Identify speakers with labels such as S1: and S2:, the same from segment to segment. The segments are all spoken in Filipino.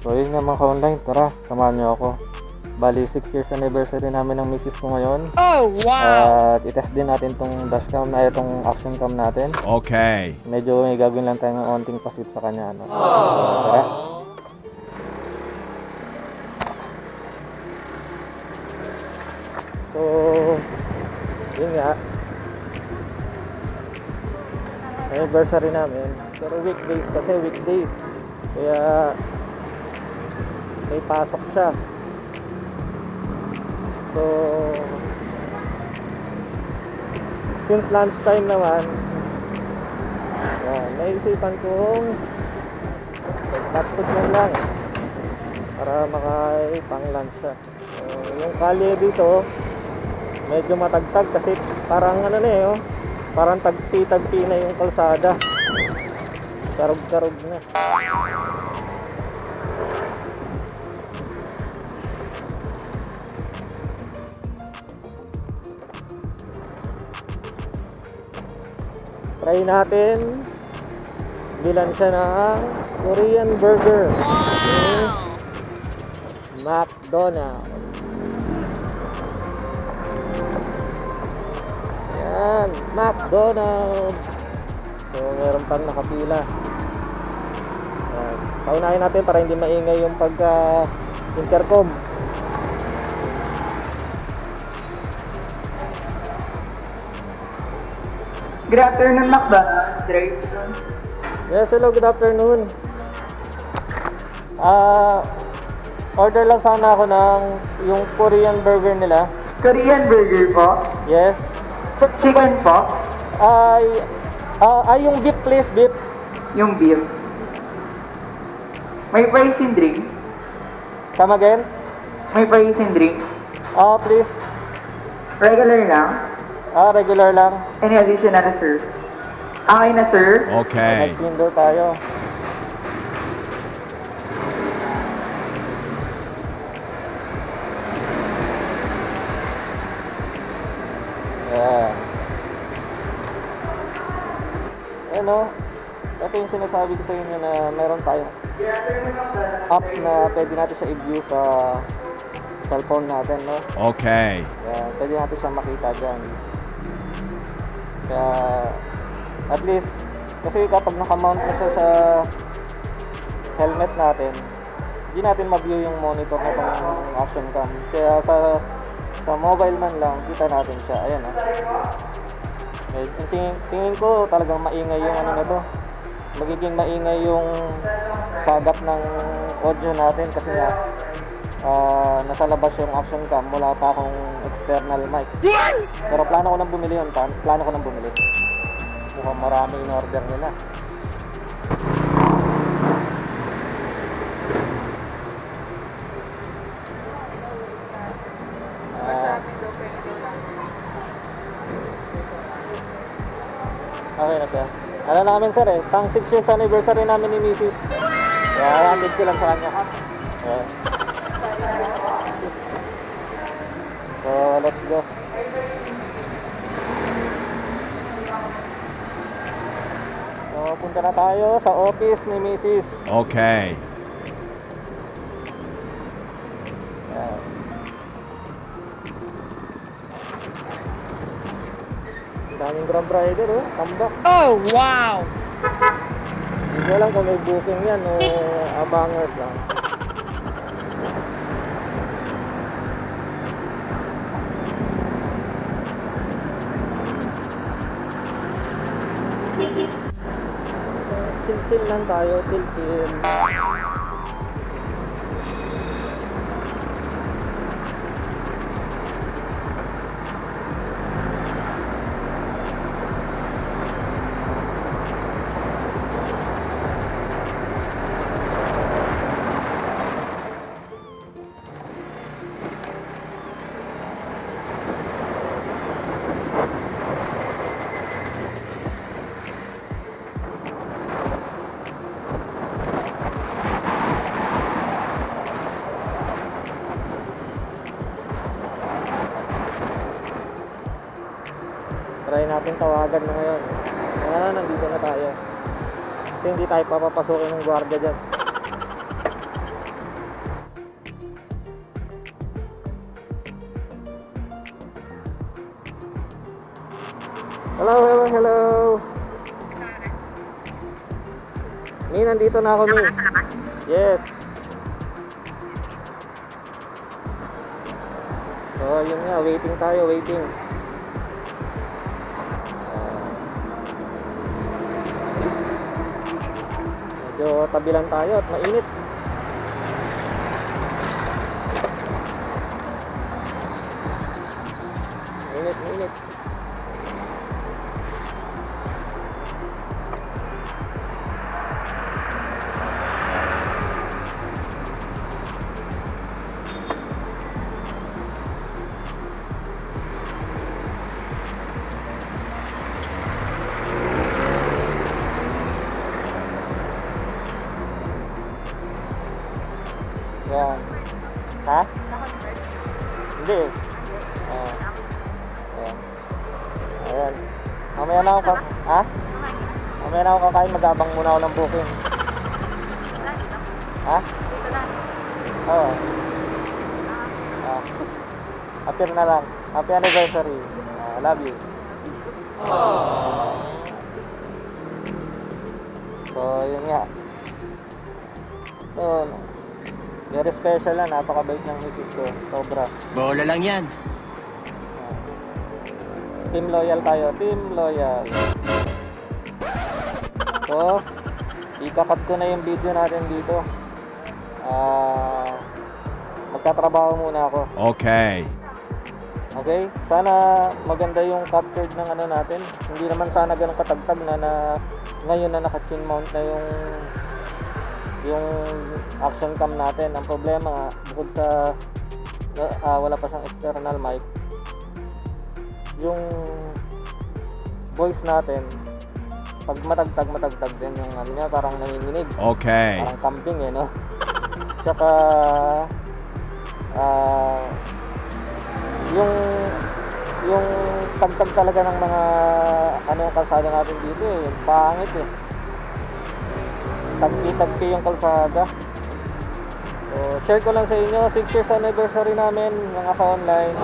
S1: So yun nga mga ka-online, tara, samahan nyo ako. Bali 6 years anniversary namin ng misis ko ngayon.
S2: Oh wow!
S1: At itest din natin tong dashcam na itong action cam natin.
S3: Okay.
S1: Medyo may gagawin lang tayo ng onting pasit sa kanya, ano. So, tara. So yun nga, anniversary namin. Pero weekdays kasi, weekday. Kaya may pasok siya. So since lunchtime naman, naisipan kong fast food lang para pang lunch siya. So, yung kalye dito medyo matagtag kasi parang ano na eh, parang tagpi na yung kalsada. Karog-karog na. Try natin bilan siya ng Korean burger. Wow! McDonald's. Yan, McDonald's. So meron pang nakapila. Paunahin natin para hindi maingay yung intercom.
S4: Good afternoon, McDonald's.
S1: Yes, hello, good afternoon. Order lang sana ako ng yung Korean burger nila.
S4: Korean burger po?
S1: Yes.
S4: Chicken po?
S1: Yung beef please, beef.
S4: Yung beef. May fries and drink?
S1: Come again?
S4: May fries and drink?
S1: Please.
S4: Regular lang?
S1: Regular lang.
S4: Any additional, sir? Okay na, sir?
S3: Okay.
S1: Nag-window tayo. Yeah. Ano? Ito yung sinasabi ko sa inyo na meron tayong app na pwede natin siya i-view sa cellphone natin, no?
S3: Okay.
S1: Yeah, pwede natin siya makita dyan. Kaya at least kasi kapag nakamount na siya sa helmet natin, hindi natin ma-view yung monitor na itong action cam. Kaya sa mobile man lang kita natin siya. Ayan, tingin ko talagang maingay yung ano na to. Magiging maingay yung sagap ng audio natin kasi nga nasa labas yung action cam, wala pa akong external mic. Pero plano ko nang bumili yun, mukhang marami in order nila. Okay na siya. Ano namin sir pang 6 years anniversary namin ni misis. Kaya handid ko lang sa kanya. So let's go. So punta na tayo sa office ni misis.
S3: Okay.
S1: Daming Grab rider, tambak.
S2: Oh wow!
S1: Hindi ko alam kung may booking yan o abangers lang. Chill lang tayo, chill. Try natin tawagan na ngayon. Nandito na tayo. Kasi hindi tayo papapasukin ng gwardiya dyan. nandito na ako, Mi. Yes. So, yun nga, waiting tayo, waiting. Medyo tabilan tayo at mainit. Mainit. Yan. Ha? Hindi. Ayan. Ayan. Mamaya na ako ha? Mamaya na ako kakain, mag-abang muna ako ng booking. Ha? Oo. Happy na lang. Happy anniversary. I love you. So, yun nga. So, very special na, napakabait ng misis ko, sobra.
S2: Bola lang yan.
S1: Team loyal tayo, team loyal. So, ikakat ko na yung video natin dito. Magtatrabaho muna ako.
S3: Okay.
S1: Okay? Sana maganda yung captured ng ano natin. Hindi naman sana ganun katagtag na ngayon na naka-chin mount na yung action cam natin. Ang problema nga, bukod sa wala pa siyang external mic, yung voice natin pag matagtag din yung ano niya, parang nanginginig.
S3: Okay.
S1: Parang camping no? Tsaka yung tagtag talaga ng mga ano kalsada natin dito pangit tagpi yung kalsada. So, share ko lang sa inyo, 6 years anniversary namin mga ka-online.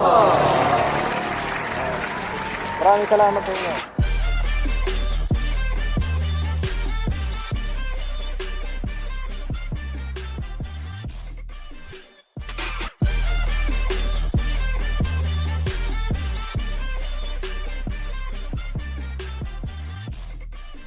S1: Maraming salamat sa inyo.